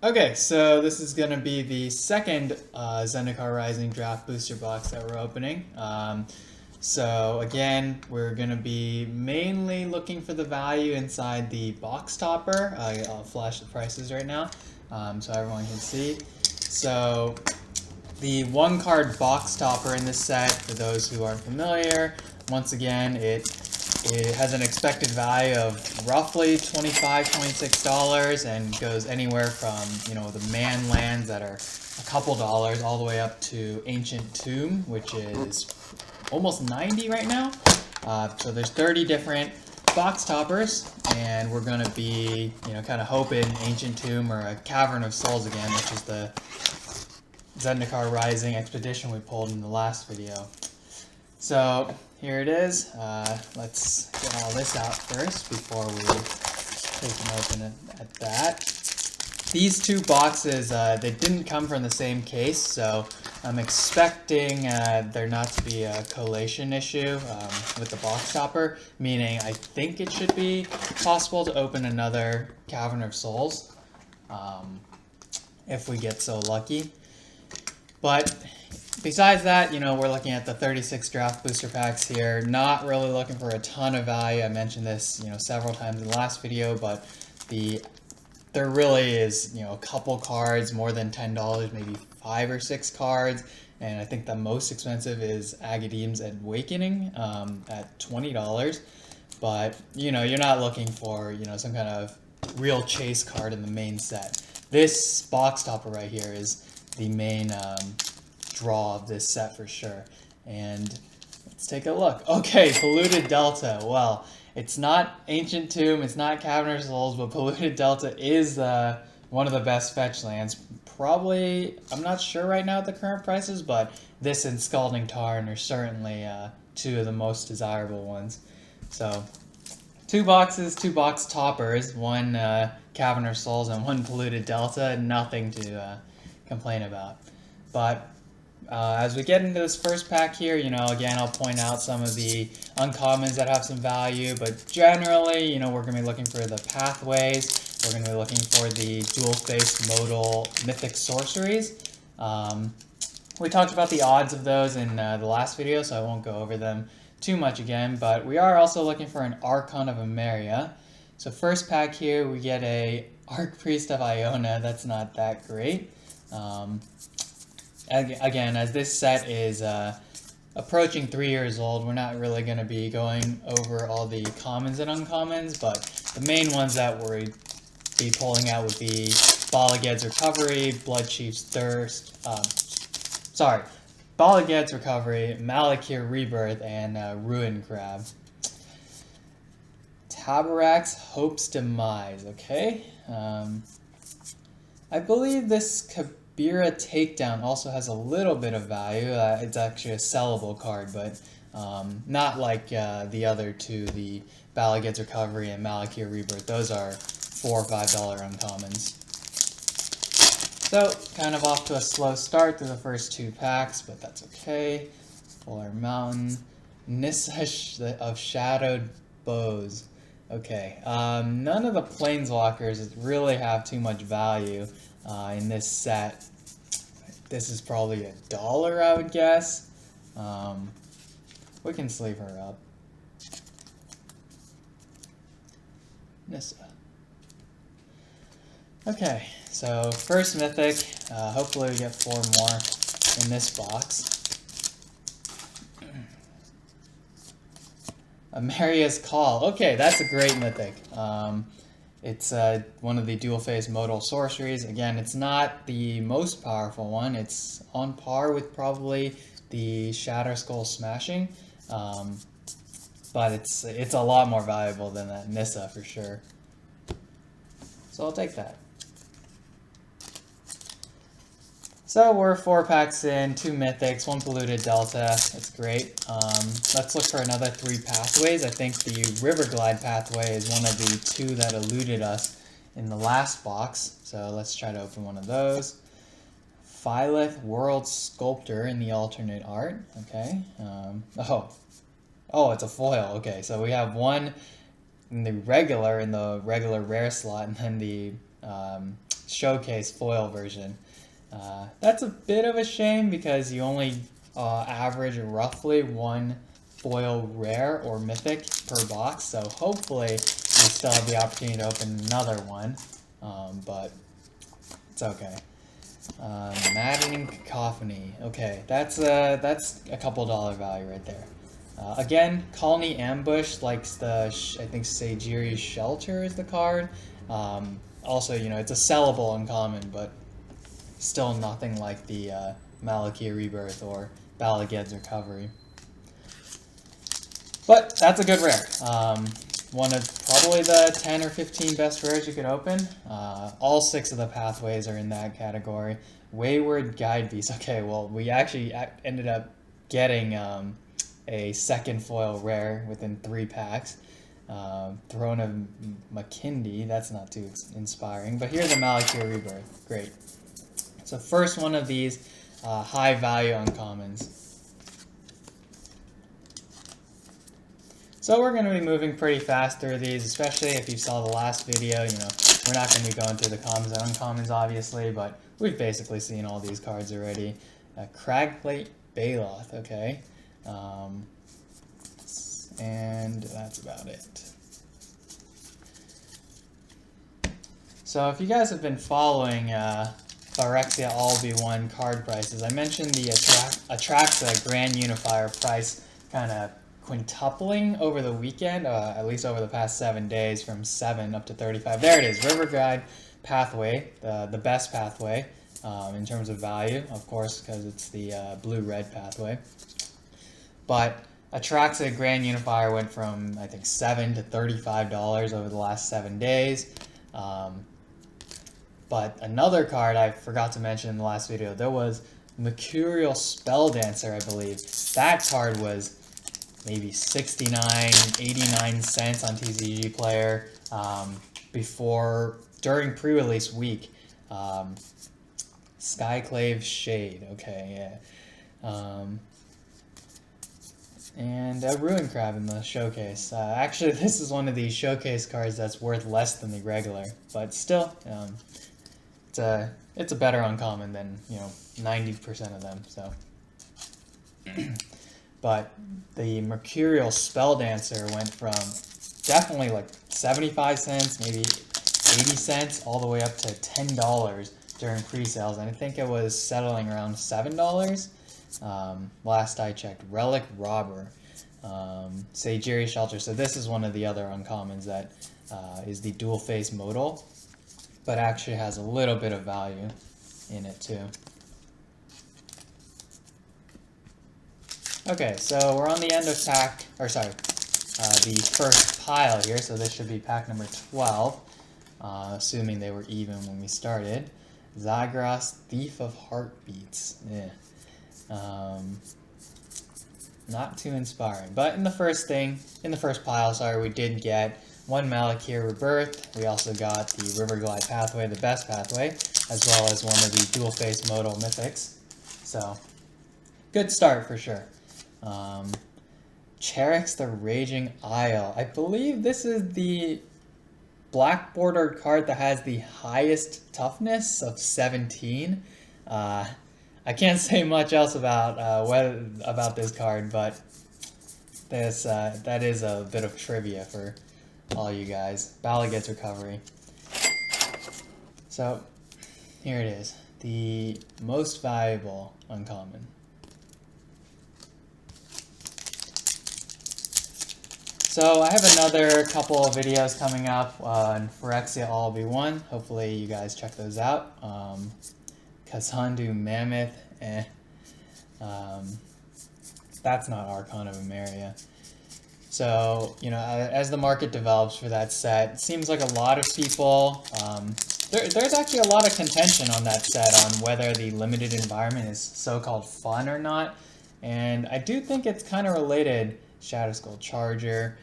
Okay, so this is going to be the second Zendikar Rising Draft Booster Box that we're opening. So again, we're going to be mainly looking for the value inside the box topper. I'll flash the prices right now so everyone can see. So the one card box topper in this set, for those who aren't familiar, once again, it has an expected value of roughly $25, $26 and goes anywhere from, the man lands that are a couple dollars all the way up to Ancient Tomb, which is almost 90 right now. So there's 30 different box toppers, and we're going to be, kind of hoping Ancient Tomb or a Cavern of Souls again, which is the Zendikar Rising expedition we pulled in the last video. So here it is. Let's get all this out first before we take an open at that. These two boxes, they didn't come from the same case, so I'm expecting there not to be a collation issue with the box topper, meaning I think it should be possible to open another Cavern of Souls if we get so lucky. But besides that, we're looking at the 36 draft booster packs here. Not really looking for a ton of value. I mentioned this, several times in the last video, but there really is, a couple cards, more than $10, maybe 5 or 6 cards. And I think the most expensive is Agadeem's Awakening at $20. But, you're not looking for, some kind of real chase card in the main set. This box topper right here is the main draw of this set for sure. And let's take a look. Okay, Polluted Delta. Well, it's not Ancient Tomb, it's not Cavern of Souls, but Polluted Delta is one of the best fetch lands. Probably, I'm not sure right now at the current prices, but this and Scalding Tarn are certainly two of the most desirable ones. So, two boxes, two box toppers, one Cavern of Souls and one Polluted Delta. Nothing to complain about. But as we get into this first pack here, again, I'll point out some of the uncommons that have some value, but generally, we're going to be looking for the pathways. We're going to be looking for the dual-face modal mythic sorceries. We talked about the odds of those in the last video, so I won't go over them too much again, but we are also looking for an Archon of Emeria. So first pack here, we get a Archpriest of Iona. That's not that great. Again, as this set is approaching 3 years old, we're not really going to be going over all the commons and uncommons, but the main ones that we'll be pulling out would be Balaged's Recovery, Bloodchief's Thirst, Balaged's Recovery, Malakir Rebirth, and Ruin Crab. Tabarak's Hope's Demise, okay. I believe this Kabira Takedown also has a little bit of value. It's actually a sellable card, but not like the other two, the Balaged's Recovery and Malakir Rebirth. Those are $4 or $5 uncommons. So, kind of off to a slow start through the first two packs, but that's okay. Polar Mountain, Nissa of Shadowed Bows. Okay, none of the Planeswalkers really have too much value in this set. This is probably $1, I would guess. We can sleeve her up. Nissa. Okay, so first Mythic. Hopefully we get 4 more in this box. Emeria's Call. Okay, that's a great Mythic. It's one of the dual-phase modal sorceries. Again, it's not the most powerful one. It's on par with probably the Shatter Skull Smashing, but it's a lot more valuable than that Nissa for sure. So I'll take that. So we're 4 packs in, 2 Mythics, 1 Polluted Delta. That's great. Let's look for another 3 pathways. I think the Riverglide pathway is one of the 2 that eluded us in the last box. So let's try to open one of those. Phylith World Sculptor in the alternate art. Okay. Oh, it's a foil. Okay, so we have one in the regular rare slot, and then the showcase foil version. That's a bit of a shame because you only average roughly 1 foil rare or mythic per box, so hopefully we still have the opportunity to open another one, but it's okay. Maddening Cacophony. Okay, that's a couple dollar value right there. Again, Colony Ambush likes the, I think Sagiri Shelter is the card. Also, you know, it's a sellable uncommon, but still nothing like the Malakia Rebirth or Bala Ged's Recovery. But that's a good rare. One of probably the 10 or 15 best rares you could open. All 6 of the pathways are in that category. Wayward Guide Beast. Okay, well, we actually ended up getting a second foil rare within 3 packs. Throne of Makindi, that's not too inspiring. But here's a Malakia Rebirth. Great. So first one of these high value uncommons. So we're going to be moving pretty fast through these, especially if you saw the last video. You know, we're not going to be going through the commons and uncommons, obviously, but we've basically seen all these cards already. Cragplate Baloth, okay. And that's about it. So if you guys have been following Phyrexia All-Be-One card prices, I mentioned the Atraxa Grand Unifier price kind of quintupling over the weekend, at least over the past 7 days, from 7 up to 35. There it is, River Guide Pathway, the best pathway in terms of value, of course, because it's the blue-red pathway. But Atraxa Grand Unifier went from, I think, $7 to $35 over the last 7 days. But another card I forgot to mention in the last video, there was Mercurial Spelldancer, I believe. That card was maybe 69, 89 cents on TCG Player during pre-release week. Skyclave Shade, okay, yeah. And a Ruin Crab in the showcase. Actually, this is one of these showcase cards that's worth less than the regular, but still, it's a better uncommon than, you know, 90% of them, so. But the Mercurial Spelldancer went from definitely like 75 cents, maybe 80 cents, all the way up to $10 during pre-sales, and I think it was settling around $7 last I checked. Relic Robber, Sagiri Shelter. So this is one of the other uncommons that is the dual face modal, but actually has a little bit of value in it too. Okay, so we're on the end of the first pile here, so this should be pack number 12, assuming they were even when we started. Zagras, Thief of Heartbeats. Not too inspiring, but in the first pile, we did get one Malakia Rebirth. We also got the River Glide Pathway, the best pathway, as well as one of the dual face modal mythics. So, good start for sure. Cherix the Raging Isle. I believe this is the black bordered card that has the highest toughness of 17. I can't say much else about this card, but that is a bit of trivia for all you guys. Bala Ged's Recovery. So here it is, the most valuable uncommon. So I have another couple of videos coming up on Phyrexia All-Be-One. Hopefully you guys check those out. Kazandu Mammoth, that's not Archon of Emeria. So, you know, as the market develops for that set, it seems like a lot of people, there's actually a lot of contention on that set on whether the limited environment is so-called fun or not. And I do think it's kind of related. Shadow Skull Charger.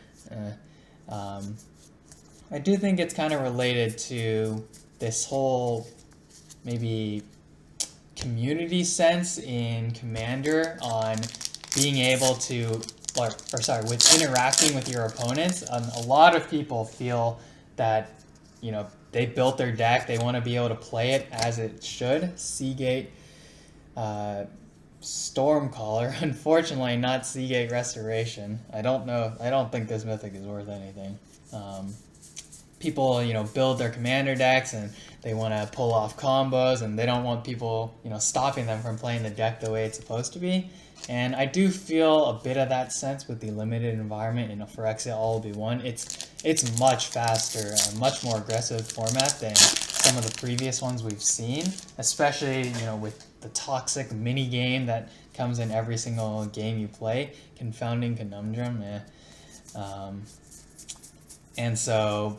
I do think it's kind of related to this whole maybe community sense in Commander on being able to, with interacting with your opponents. A lot of people feel that, you know, they built their deck. They want to be able to play it as it should. Seagate Stormcaller. Unfortunately, not Seagate Restoration. I don't know. I don't think this mythic is worth anything. People, build their commander decks and they want to pull off combos, and they don't want people, stopping them from playing the deck the way it's supposed to be. And I do feel a bit of that sense with the limited environment in a Phyrexia All-Will-Be-One. It's much faster, a much more aggressive format than some of the previous ones we've seen, especially, with the toxic mini game that comes in every single game you play. Confounding Conundrum, and so,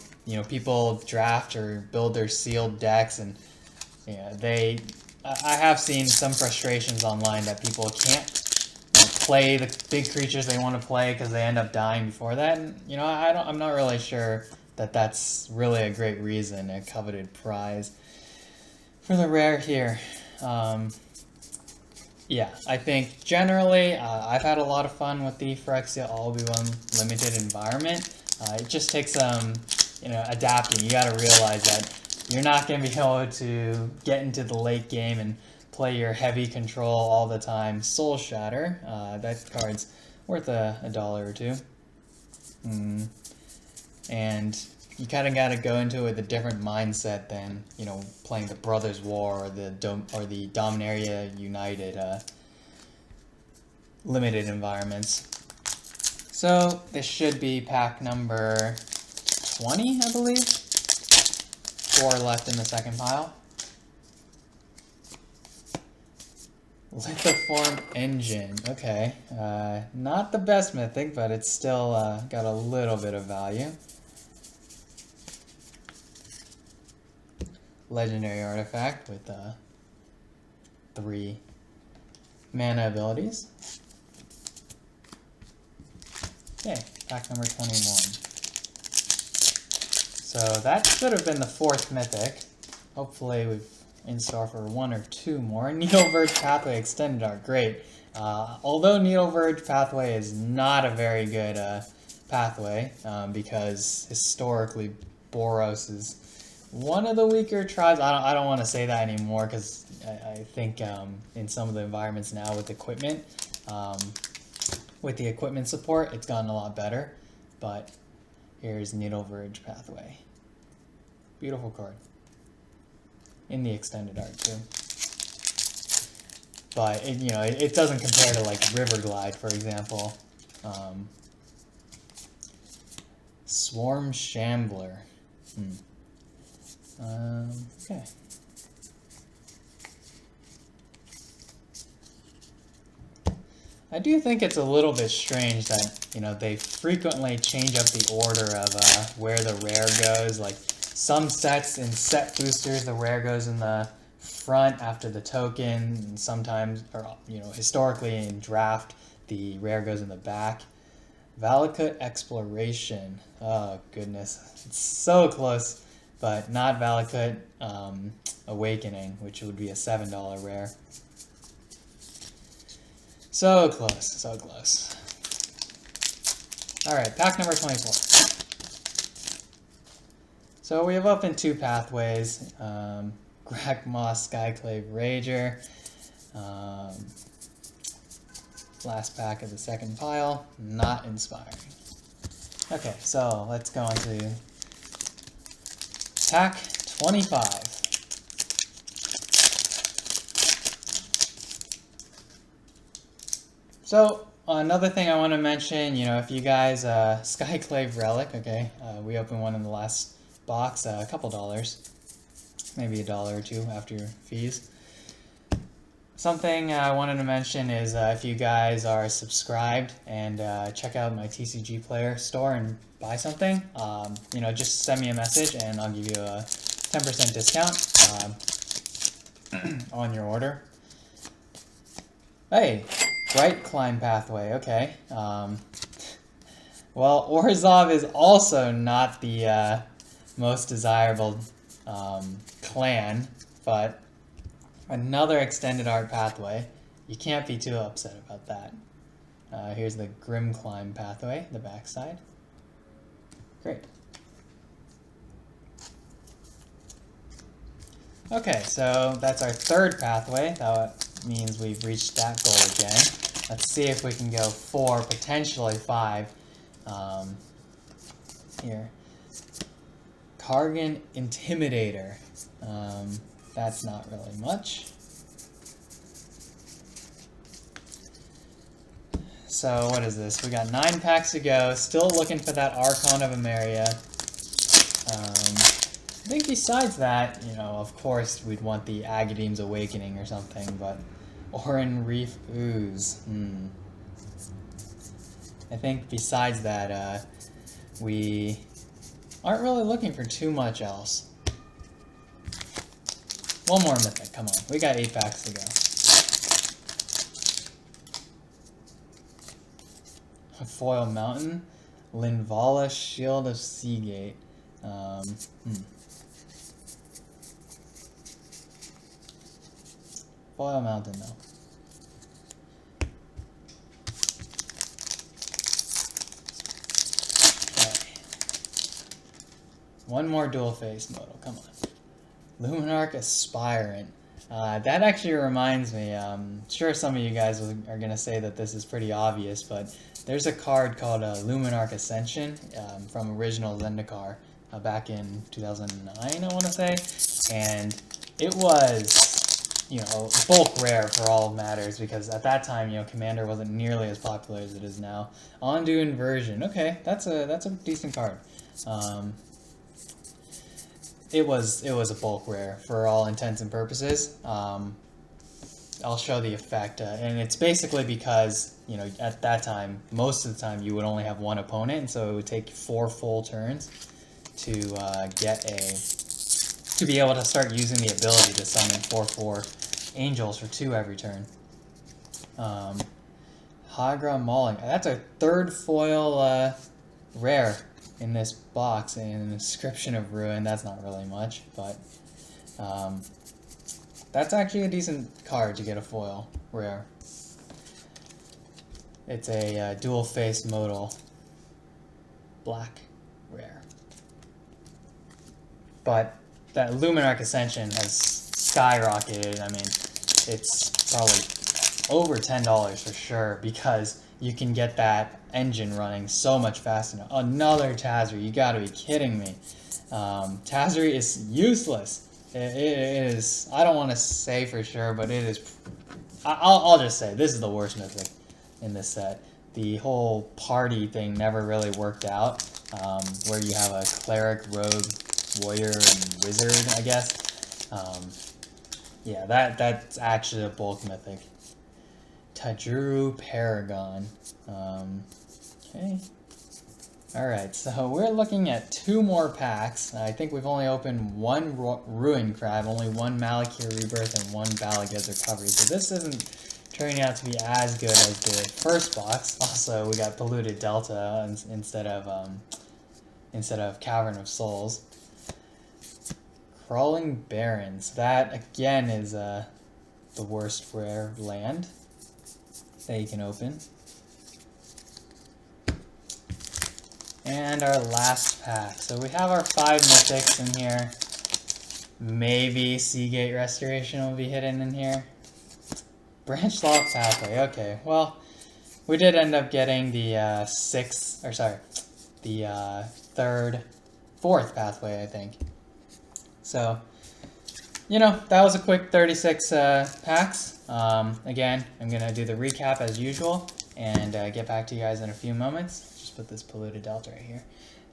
people draft or build their sealed decks, and I have seen some frustrations online that people can't play the big creatures they want to play because they end up dying before that. And, I'm not really sure that that's really a great reason, a coveted prize for the rare here. Yeah, I think generally I've had a lot of fun with the Phyrexia All-Will-Be-One limited environment. It just takes some, adapting. You got to realize that you're not going to be able to get into the late game and play your heavy control all the time. Soul Shatter, that card's worth a dollar or two. And you kind of got to go into it with a different mindset than, playing the Brothers War or the Dominaria United limited environments. So this should be pack number 20, I believe. 4 left in the second pile. Lithoform Engine. Okay. Not the best mythic, but it's still got a little bit of value. Legendary artifact with 3 mana abilities. Okay, pack number 21. So that should have been the 4th mythic. Hopefully we've in store for 1 or 2 more. Needle Verge Pathway Extended are great. Although Needle Verge Pathway is not a very good pathway, because historically Boros is one of the weaker tribes. I don't want to say that anymore, because I think in some of the environments now with equipment, with the equipment support, it's gotten a lot better. But here's Needle Verge Pathway. Beautiful card. In the extended art too. But it doesn't compare to like River Glide, for example. Swarm Shambler. Okay. I do think it's a little bit strange that, they frequently change up the order of where the rare goes. Like, some sets in set boosters, the rare goes in the front after the token, and sometimes, or, historically in draft, the rare goes in the back. Valakut Exploration. Oh, goodness. It's so close, but not Valakut Awakening, which would be a $7 rare. So close, so close. Alright, pack number 24. So we have opened 2 pathways. Grakmoss Skyclave Rager. Last pack of the second pile. Not inspiring. Okay, so let's go on to pack 25. So, another thing I want to mention, if you guys, Skyclave Relic, okay, we opened one in the last box, a couple dollars, maybe $1 or $2 after fees. Something I wanted to mention is if you guys are subscribed and check out my TCG Player store and buy something, just send me a message and I'll give you a 10% discount on your order. Hey! Bright Climb Pathway, okay. Well, Orzhov is also not the most desirable clan, but another extended art pathway. You can't be too upset about that. Here's the Grim Climb Pathway, the backside. Great. Okay, so that's our third pathway. That means we've reached that goal again. Let's see if we can go 4, potentially 5. Here. Kargan Intimidator. That's not really much. So what is this? We got 9 packs to go. Still looking for that Archon of Emeria. I think besides that, you know, of course we'd want the Agadeem's Awakening or something, but Oran Reef Ooze. I think besides that, we aren't really looking for too much else. One more mythic, come on. We got 8 packs to go. A Foil Mountain, Linvala Shield of Seagate. Foil Mountain, though. Okay. One more dual face modal, come on. Luminarch Aspirant. That actually reminds me, sure some of you guys are going to say that this is pretty obvious, but there's a card called Luminarch Ascension from original Zendikar back in 2009, I want to say, and it was, you know, bulk rare for all matters, because at that time, you know, Commander wasn't nearly as popular as it is now. Ondu Inversion. Okay, that's a decent card. It was a bulk rare for all intents and purposes. I'll show the effect, and it's basically because, you know, at that time, most of the time, you would only have one opponent, and so it would take 4 full turns to to be able to start using the ability to summon 4/4 angels for 2 every turn. Hagra Mauling. That's our 3rd foil rare in this box, and an Inscription of Ruin. That's not really much, but that's actually a decent card to get a foil rare. It's a dual face modal black rare. But that Luminarch Ascension has skyrocketed. I mean, it's probably over $10 for sure, because you can get that engine running so much faster now. Another Tazri, you gotta be kidding me. Tazri is useless. It is, I don't want to say for sure, but it is, I'll just say, this is the worst mythic in this set. The whole party thing never really worked out, where you have a cleric, rogue, warrior, and wizard, I guess. Yeah, that's actually a bulk mythic. Tajuru Paragon. Okay. Alright, so we're looking at 2 more packs. I think we've only opened 1 Ruin Crab, only 1 Malakir Rebirth, and 1 Balagaz Recovery. So this isn't turning out to be as good as the first box. Also, we got Polluted Delta instead of Cavern of Souls. Crawling Barrens. That, again, is the worst rare land that you can open. And our last pack. So we have our 5 mythics in here. Maybe Seagate Restoration will be hidden in here. Branch Lock Pathway. Okay, well, we did end up getting the fourth pathway, I think. So, you know, that was a quick 36 packs. Again, I'm going to do the recap as usual and get back to you guys in a few moments. Just put this Polluted Delta right here.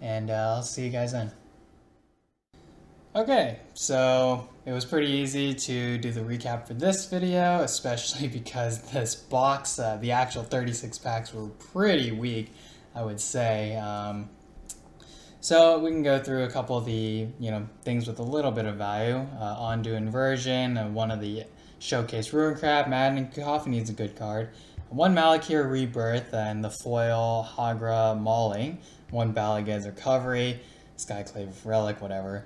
And I'll see you guys then. Okay, so it was pretty easy to do the recap for this video, especially because this box, the actual 36 packs were pretty weak, I would say. So we can go through a couple of the, things with a little bit of value. Ondu Inversion, one of the Showcase Ruin Crab, Maddening Coffee needs a good card. 1 Malakir Rebirth, and the foil Hagra Mauling. 1 Balagaz Recovery, Skyclave Relic, whatever.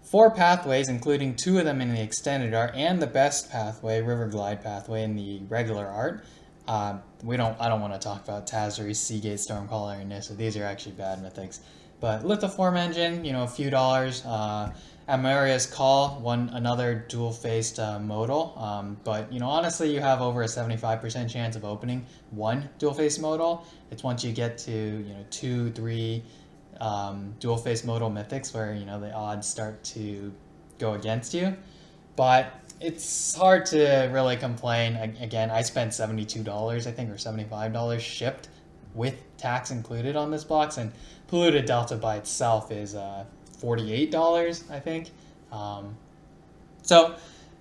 4 pathways, including 2 of them in the extended art, and the best pathway, Riverglide pathway, in the regular art. I don't want to talk about Tazri, Seagate, Stormcaller, and Nissa. These are actually bad mythics. But Lithoform Engine, a few dollars. Emeria's Call, another dual-faced modal, but honestly, you have over a 75% chance of opening one dual-faced modal. It's once you get to 2, 3 dual-faced modal mythics where the odds start to go against you. But it's hard to really complain. Again, I spent $72, I think, or $75 shipped with tax included on this box, and Polluted Delta by itself is $48, I think. So,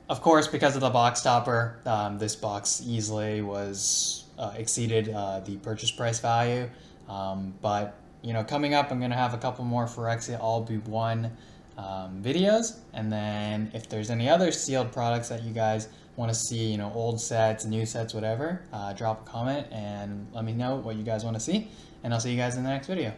of course, because of the box topper, this box easily was exceeded the purchase price value. But coming up, I'm going to have a couple more Phyrexia All Be One videos, and then if there's any other sealed products that you guys want to see, old sets, new sets, whatever, drop a comment and let me know what you guys want to see, and I'll see you guys in the next video.